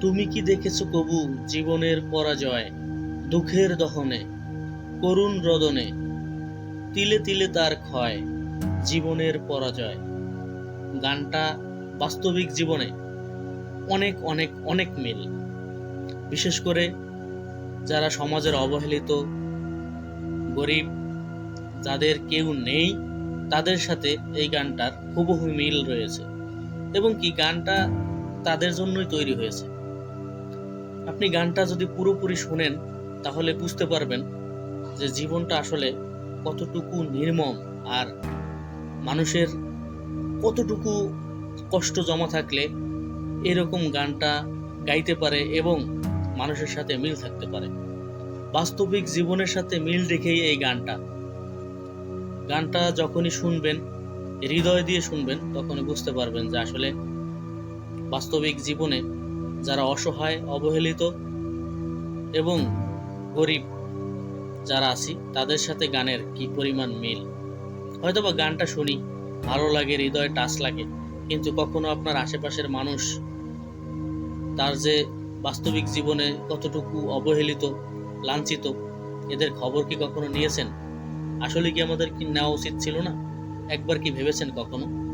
তুমি কি দেখেছো কবু জীবনের পরাজয়, দুঃখের দহনে, করুণ রদনে, তিলে তিলে তার ক্ষয়, জীবনের পরাজয়। গানটা বাস্তবিক জীবনে অনেক অনেক অনেক মিল। বিশেষ করে যারা সমাজের অবহেলিত, গরিব, যাদের কেউ নেই, তাদের সাথে এই গানটার হুবহু মিল রয়েছে। এবং কি গানটা তাদের জন্যই তৈরি হয়েছে। আপনি গানটা যদি পুরোপুরি শোনেন তাহলে বুঝতে পারবেন যে জীবনটা আসলে কতটুকু নির্মম, আর মানুষের কতটুকু কষ্ট জমা থাকলে এরকম গানটা গাইতে পারে এবং মানুষের সাথে মিল থাকতে পারে। বাস্তবিক জীবনের সাথে মিল রেখেই এই গানটা। গানটা যখনই শুনবেন, হৃদয় দিয়ে শুনবেন, তখনই বুঝতে পারবেন যে আসলে বাস্তবিক জীবনে যারা অসহায়, অবহেলিত এবং গরিব যারা আছি, তাদের সাথে গানের কি পরিমাণ মিল। হয়তোবা গানটা শুনি, ভালো লাগে, হৃদয়ে টাচ লাগে, কিন্তু কখনো আপনার আশেপাশের মানুষ তার যে বাস্তবিক জীবনে কতটুকু অবহেলিত, লাঞ্ছিত, এদের খবর কি কখনো নিয়েছেন? আসলে কি আমাদের কি নেওয়া উচিত ছিল না? একবার কি ভেবেছেন কখনো?